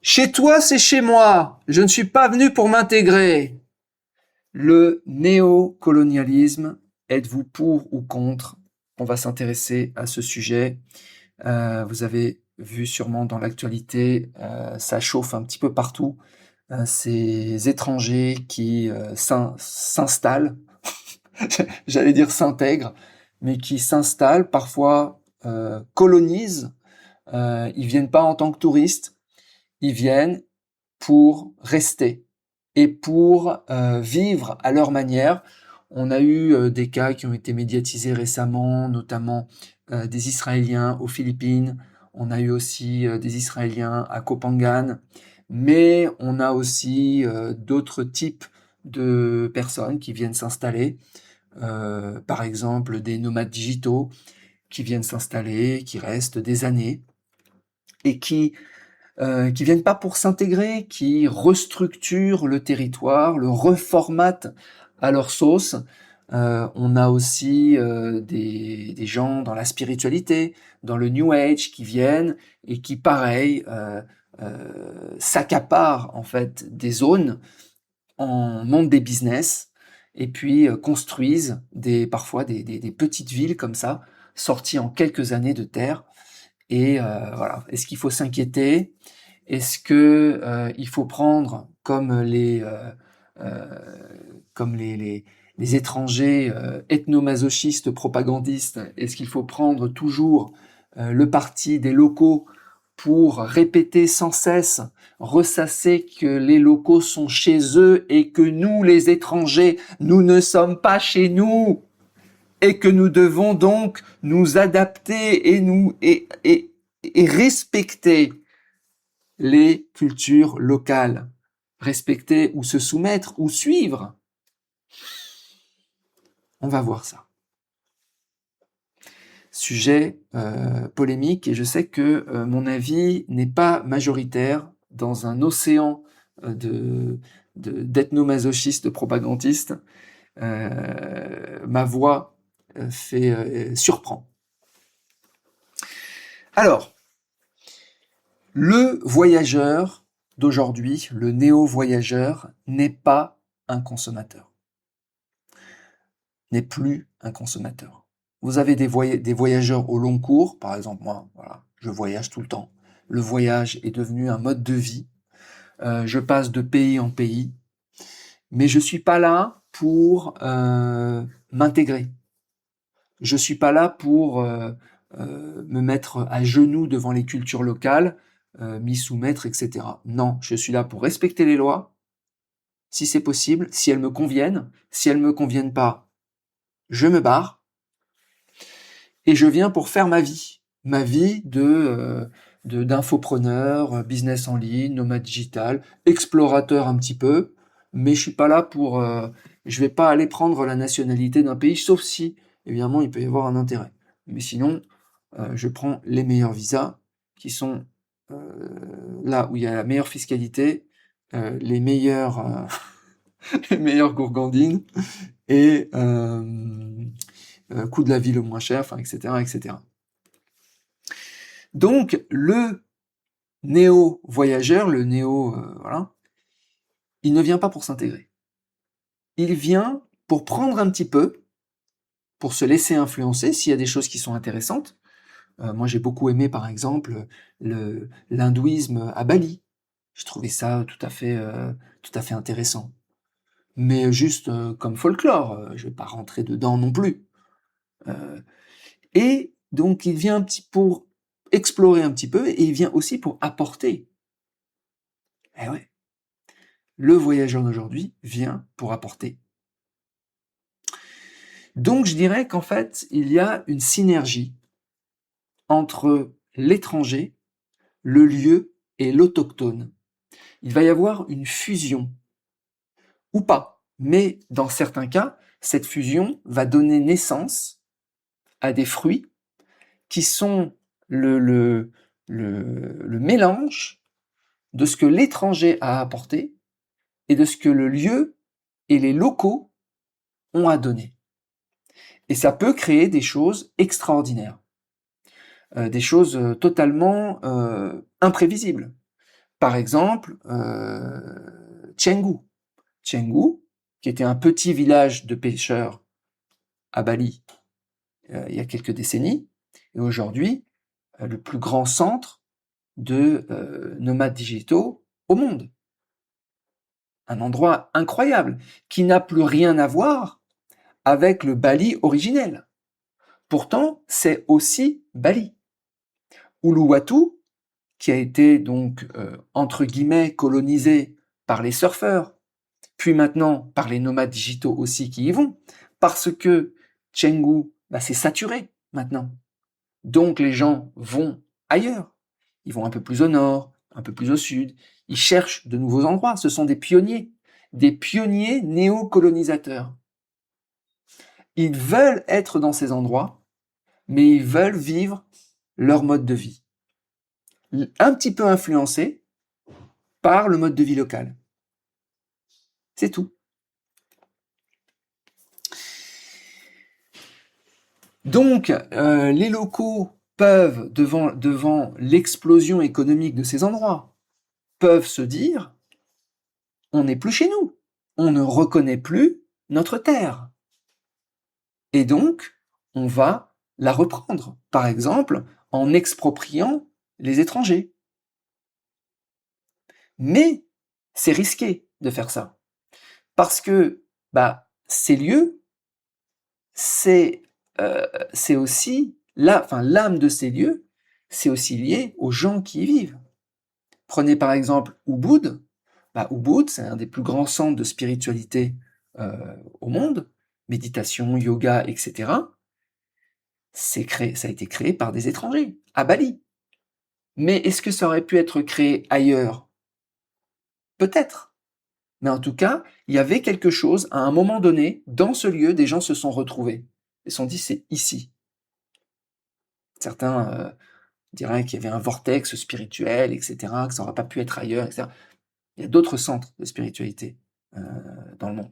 Chez toi, c'est chez moi. Je ne suis pas venu pour m'intégrer. Le néocolonialisme, êtes-vous pour ou contre? On va s'intéresser à ce sujet. Vous avez vu sûrement dans l'actualité, ça chauffe un petit peu partout. Ces étrangers qui s'installent, j'allais dire s'intègrent, mais qui s'installent, parfois colonisent. Ils viennent pas en tant que touristes, ils viennent pour rester et pour vivre à leur manière. On a eu des cas qui ont été médiatisés récemment, notamment des Israéliens aux Philippines. On a eu aussi des Israéliens à Koh Phangan. Mais on a aussi d'autres types de personnes qui viennent s'installer. Par exemple, des nomades digitaux qui viennent s'installer, qui restent des années et qui viennent pas pour s'intégrer, qui restructurent le territoire, le reformatent à leur sauce. On a aussi des gens dans la spiritualité, dans le New Age, qui viennent et qui, pareil, s'accaparent en fait des zones, en montent des business et puis construisent parfois des petites villes comme ça, sorties en quelques années de terre. Et voilà. Est-ce qu'il faut s'inquiéter? Est-ce que il faut prendre comme les étrangers ethnomasochistes propagandistes? Est-ce qu'il faut prendre toujours le parti des locaux pour répéter sans cesse, ressasser que les locaux sont chez eux et que nous, les étrangers, nous ne sommes pas chez nous et que nous devons donc nous adapter et respecter les cultures locales, respecter ou se soumettre ou suivre? On va voir ça. Sujet polémique, et je sais que mon avis n'est pas majoritaire dans un océan d'ethnomasochistes propagandistes. Ma voix surprend. Alors, le voyageur d'aujourd'hui, le néo-voyageur, n'est pas un consommateur. N'est plus un consommateur. Vous avez des voyageurs au long cours, par exemple moi, voilà, je voyage tout le temps. Le voyage est devenu un mode de vie. Je passe de pays en pays, mais je suis pas là pour m'intégrer. Je suis pas là pour me mettre à genoux devant les cultures locales, m'y soumettre, etc. Non, je suis là pour respecter les lois, si c'est possible, si elles me conviennent. Si elles me conviennent pas, je me barre. Et je viens pour faire ma vie d'infopreneur, business en ligne, nomade digital, explorateur un petit peu, mais je suis pas là pour, je vais pas aller prendre la nationalité d'un pays, sauf si, évidemment, il peut y avoir un intérêt. Mais sinon, je prends les meilleurs visas, qui sont là où il y a la meilleure fiscalité, les meilleures, les meilleures gourgandines, et coût de la vie le moins cher, enfin, etc., etc. Donc, le néo-voyageur, voilà, il ne vient pas pour s'intégrer. Il vient pour prendre un petit peu, pour se laisser influencer s'il y a des choses qui sont intéressantes. Moi, j'ai beaucoup aimé, par exemple, l'hindouisme à Bali. Je trouvais ça tout à fait intéressant. Mais juste comme folklore, je vais pas rentrer dedans non plus. Et donc, il vient pour explorer un petit peu, et il vient aussi pour apporter. Eh ouais. Le voyageur d'aujourd'hui vient pour apporter. Donc, je dirais qu'en fait, il y a une synergie entre l'étranger, le lieu et l'autochtone. Il va y avoir une fusion, ou pas, mais dans certains cas, cette fusion va donner naissance à des fruits qui sont le mélange de ce que l'étranger a apporté et de ce que le lieu et les locaux ont à donner. Et ça peut créer des choses extraordinaires, des choses totalement imprévisibles. Par exemple, Canggu. Canggu, qui était un petit village de pêcheurs à Bali il y a quelques décennies, est aujourd'hui le plus grand centre de nomades digitaux au monde. Un endroit incroyable, qui n'a plus rien à voir avec le Bali originel. Pourtant, c'est aussi Bali. Uluwatu, qui a été donc, entre guillemets, colonisé par les surfeurs, puis maintenant par les nomades digitaux aussi qui y vont, parce que Canggu, c'est saturé maintenant. Donc les gens vont ailleurs. Ils vont un peu plus au nord, un peu plus au sud. Ils cherchent de nouveaux endroits. Ce sont des pionniers néocolonisateurs. Ils veulent être dans ces endroits, mais ils veulent vivre leur mode de vie. Un petit peu influencé par le mode de vie local. C'est tout. Donc, les locaux peuvent, devant l'explosion économique de ces endroits, peuvent se dire, on n'est plus chez nous, on ne reconnaît plus notre terre. Et donc, on va la reprendre, par exemple, en expropriant les étrangers. Mais c'est risqué de faire ça, parce que ces lieux, c'est aussi l'âme de ces lieux, c'est aussi lié aux gens qui y vivent. Prenez par exemple Ubud. Ubud, c'est un des plus grands centres de spiritualité au monde, méditation, yoga, etc. Ça a été créé par des étrangers, à Bali. Mais est-ce que ça aurait pu être créé ailleurs? Peut-être. Mais en tout cas, il y avait quelque chose, à un moment donné, dans ce lieu, des gens se sont retrouvés. Ils se sont dit, c'est ici. Certains diraient qu'il y avait un vortex spirituel, etc., que ça n'aurait pas pu être ailleurs, etc. Il y a d'autres centres de spiritualité dans le monde.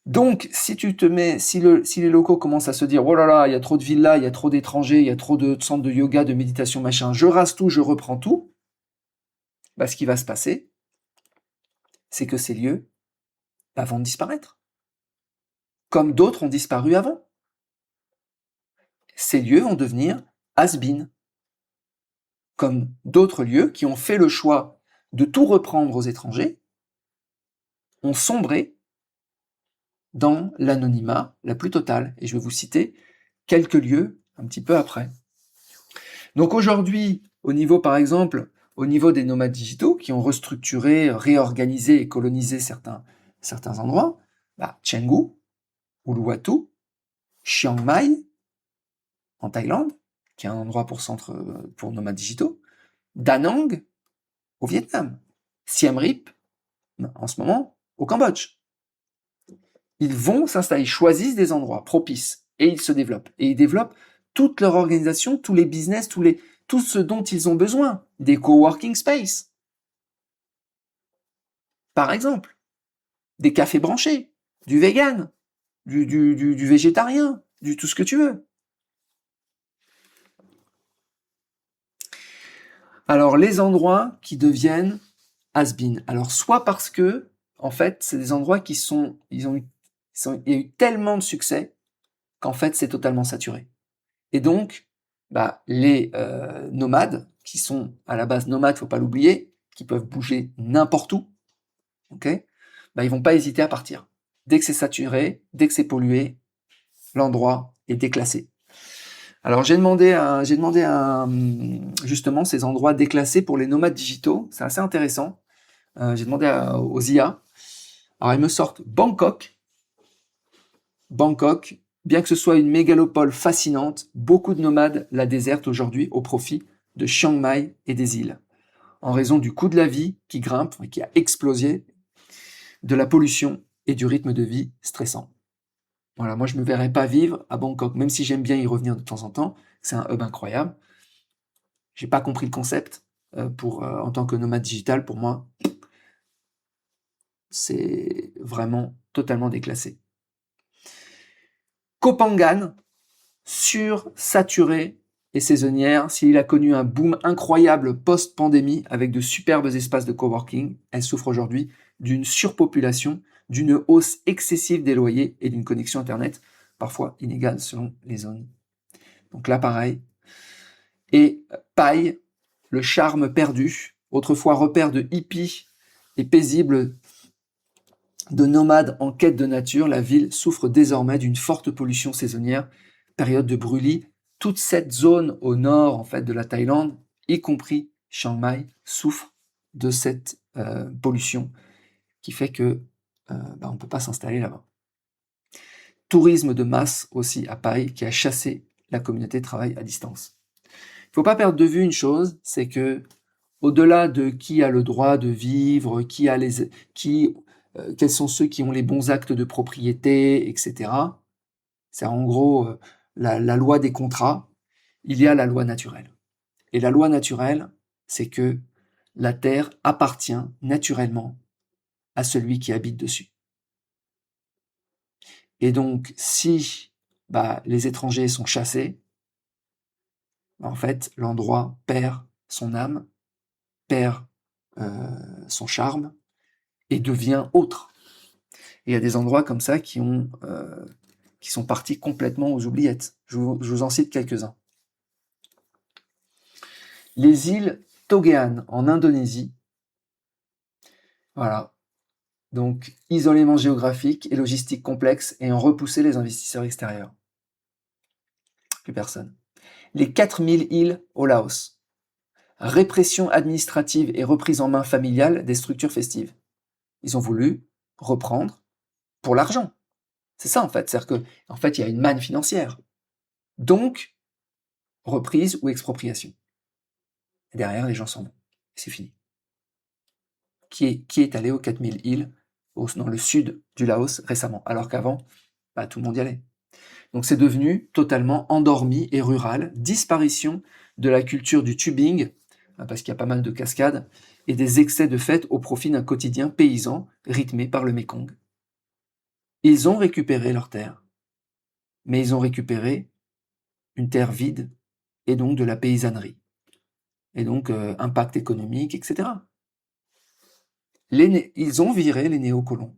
Donc, si les locaux commencent à se dire, oh là là, il y a trop de villas, il y a trop d'étrangers, il y a trop de centres de yoga, de méditation, machin, je rase tout, je reprends tout, ce qui va se passer, c'est que ces lieux vont disparaître. Comme d'autres ont disparu avant. Ces lieux vont devenir has-been. Comme d'autres lieux qui ont fait le choix de tout reprendre aux étrangers, ont sombré dans l'anonymat la plus totale. Et je vais vous citer quelques lieux un petit peu après. Donc aujourd'hui, par exemple, au niveau des nomades digitaux qui ont restructuré, réorganisé et colonisé certains endroits, Canggu, Uluwatu, Chiang Mai, en Thaïlande, qui est un endroit pour nomades digitaux, Da Nang, au Vietnam, Siem Reap, en ce moment, au Cambodge. Ils vont s'installer, ils choisissent des endroits propices et ils se développent. Et ils développent toute leur organisation, tous les business, tout ce dont ils ont besoin. Des coworking space, par exemple. Des cafés branchés, du vegan, du végétarien, du tout ce que tu veux. Alors, les endroits qui deviennent has-been. Alors, soit parce que, en fait, c'est des endroits il y a eu tellement de succès qu'en fait, c'est totalement saturé. Et donc, les nomades, qui sont à la base nomades, faut pas l'oublier, qui peuvent bouger n'importe où, ok, ils vont pas hésiter à partir. Dès que c'est saturé, dès que c'est pollué, l'endroit est déclassé. Alors j'ai demandé justement ces endroits déclassés pour les nomades digitaux, c'est assez intéressant. J'ai demandé aux IA. Alors ils me sortent Bangkok, bien que ce soit une mégalopole fascinante, beaucoup de nomades la désertent aujourd'hui au profit de Chiang Mai et des îles, en raison du coût de la vie qui grimpe et qui a explosé, de la pollution et du rythme de vie stressant. Voilà, moi je me verrais pas vivre à Bangkok, même si j'aime bien y revenir de temps en temps, c'est un hub incroyable. J'ai pas compris le concept en tant que nomade digital, pour moi, c'est vraiment totalement déclassé. Koh Phangan, sursaturé et saisonnière, s'il a connu un boom incroyable post-pandémie avec de superbes espaces de coworking, elle souffre aujourd'hui d'une surpopulation, d'une hausse excessive des loyers et d'une connexion Internet parfois inégale selon les zones. Donc là, pareil. Et paille, le charme perdu, autrefois repère de hippies et paisible de nomades en quête de nature, la ville souffre désormais d'une forte pollution saisonnière, période de brûlis. Toute cette zone au nord en fait de la Thaïlande, y compris Chiang Mai, souffre de cette pollution qui fait que on ne peut pas s'installer là-bas. Tourisme de masse aussi à Pai qui a chassé la communauté de travail à distance. Il ne faut pas perdre de vue une chose, c'est que au-delà de qui a le droit de vivre, quels sont ceux qui ont les bons actes de propriété, etc. C'est en gros la loi des contrats. Il y a la loi naturelle. Et la loi naturelle, c'est que la terre appartient naturellement à celui qui habite dessus. Et donc, si les étrangers sont chassés, en fait, l'endroit perd son âme, perd son charme et devient autre. Et il y a des endroits comme ça qui sont partis complètement aux oubliettes. Je vous en cite quelques-uns. Les îles Togean en Indonésie. Voilà. Donc, isolement géographique et logistique complexe ayant repoussé les investisseurs extérieurs. Plus personne. Les 4000 îles au Laos. Répression administrative et reprise en main familiale des structures festives. Ils ont voulu reprendre pour l'argent. C'est ça en fait. C'est-à-dire qu'en fait, il y a une manne financière. Donc, reprise ou expropriation. Et derrière, les gens s'en vont. C'est fini. Qui est allé aux 4000 îles dans le sud du Laos récemment, alors qu'avant, tout le monde y allait. Donc c'est devenu totalement endormi et rural, disparition de la culture du tubing, parce qu'il y a pas mal de cascades, et des excès de fête au profit d'un quotidien paysan rythmé par le Mékong. Ils ont récupéré leur terre, mais ils ont récupéré une terre vide, et donc de la paysannerie, et donc impact économique, etc. Ils ont viré les néocolons.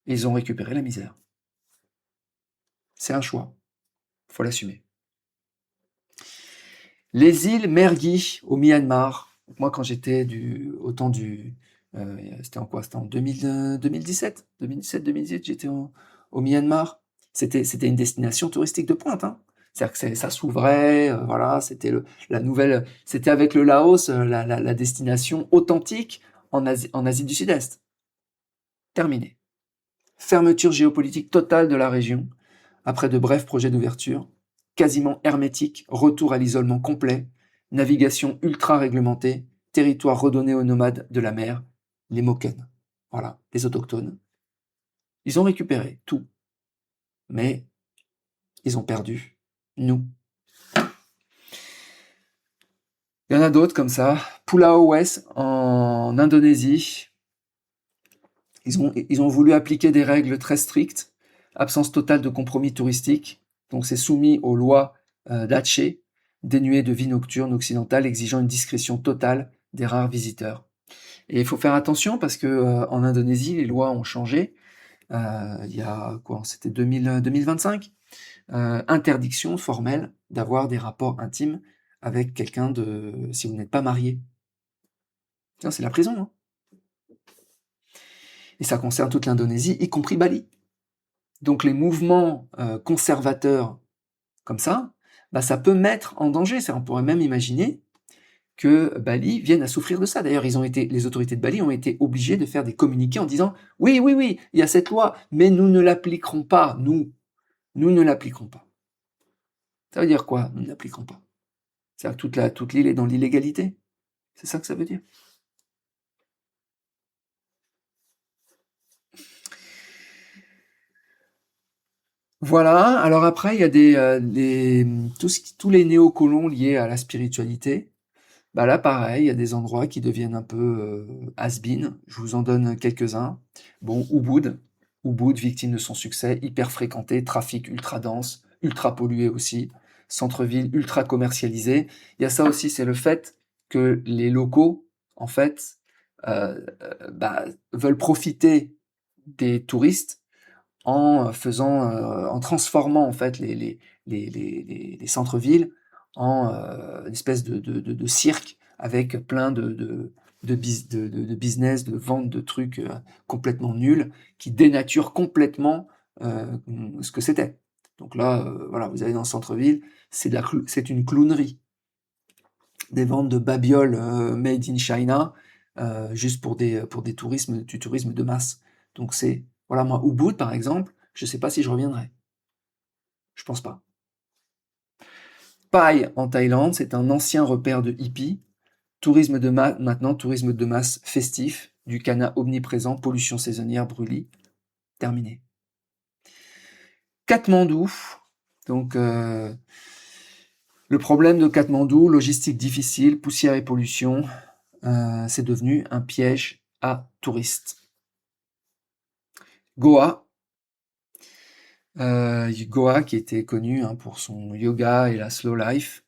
Ils ont récupéré la misère. C'est un choix. Il faut l'assumer. Les îles Mergui au Myanmar. Moi, quand j'étais au temps du... c'était en quoi? C'était en 2017 2018, j'étais au Myanmar. C'était une destination touristique de pointe. Hein. C'est-à-dire que ça s'ouvrait, voilà, c'était la nouvelle... C'était avec le Laos, la destination authentique en Asie du Sud-Est. Terminé. Fermeture géopolitique totale de la région, après de brefs projets d'ouverture, quasiment hermétique, retour à l'isolement complet, navigation ultra réglementée, territoire redonné aux nomades de la mer, les Moken, voilà, les autochtones. Ils ont récupéré tout, mais ils ont perdu nous. Il y en a d'autres comme ça. Pulau West en Indonésie. Ils ont voulu appliquer des règles très strictes, absence totale de compromis touristique, donc c'est soumis aux lois d'Aceh, dénué de vie nocturne occidentale, exigeant une discrétion totale des rares visiteurs. Et il faut faire attention parce que en Indonésie, les lois ont changé. Il y a quoi? C'était 2025. Interdiction formelle d'avoir des rapports intimes avec quelqu'un si vous n'êtes pas marié. Tiens, c'est la prison, hein. Et ça concerne toute l'Indonésie, y compris Bali. Donc les mouvements conservateurs comme ça, ça peut mettre en danger. On pourrait même imaginer que Bali vienne à souffrir de ça. D'ailleurs, les autorités de Bali ont été obligées de faire des communiqués en disant « Oui, il y a cette loi, mais nous ne l'appliquerons pas, nous ne l'appliquerons pas. » Ça veut dire quoi, nous ne l'appliquerons pas? C'est-à-dire que toute l'île est dans l'illégalité? C'est ça que ça veut dire? Voilà, alors après, il y a tous les néocolons liés à la spiritualité. Là, pareil, il y a des endroits qui deviennent un peu has-been. Je vous en donne quelques-uns. Bon, Ubud, victime de son succès, hyper fréquenté, trafic ultra dense, ultra pollué aussi, centre-ville ultra commercialisé. Il y a ça aussi, c'est le fait que les locaux, en fait, veulent profiter des touristes en transformant en fait les centres-villes en une espèce de cirque avec plein de business, de vente de trucs complètement nuls qui dénaturent complètement ce que c'était. Donc là, voilà, vous allez dans le centre-ville, c'est une clownerie. Des ventes de babioles made in China, juste pour du tourisme de masse. Donc c'est, voilà, moi, Ubud, par exemple, je sais pas si je reviendrai. Je pense pas. Pai, en Thaïlande, c'est un ancien repère de hippies. Maintenant, tourisme de masse festif, du canna omniprésent, pollution saisonnière, brûlis. Terminé. Katmandou, donc le problème de Katmandou, logistique difficile, poussière et pollution, c'est devenu un piège à touristes. Goa, Goa qui était connu pour son yoga et la slow life.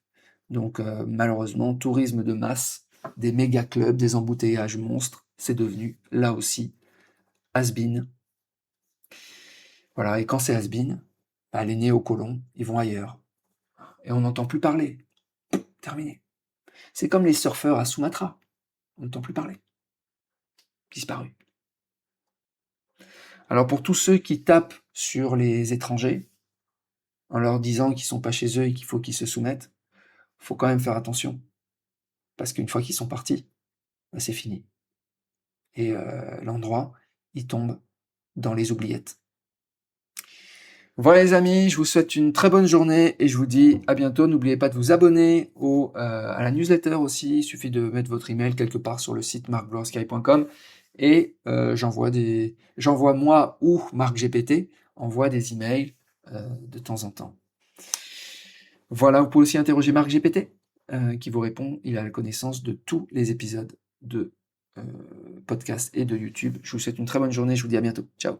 Donc malheureusement, tourisme de masse, des méga clubs, des embouteillages monstres, c'est devenu là aussi has-been. Voilà, et quand c'est has-been, les néocolons, ils vont ailleurs. Et on n'entend plus parler. Terminé. C'est comme les surfeurs à Sumatra. On n'entend plus parler. Disparu. Alors pour tous ceux qui tapent sur les étrangers, en leur disant qu'ils sont pas chez eux et qu'il faut qu'ils se soumettent, faut quand même faire attention. Parce qu'une fois qu'ils sont partis, c'est fini. Et l'endroit, il tombe dans les oubliettes. Voilà les amis, je vous souhaite une très bonne journée et je vous dis à bientôt. N'oubliez pas de vous abonner à la newsletter aussi. Il suffit de mettre votre email quelque part sur le site markblowsky.com et j'envoie moi ou Marc GPT envoie des emails de temps en temps. Voilà, vous pouvez aussi interroger Marc GPT qui vous répond. Il a la connaissance de tous les épisodes de podcast et de YouTube. Je vous souhaite une très bonne journée. Je vous dis à bientôt. Ciao.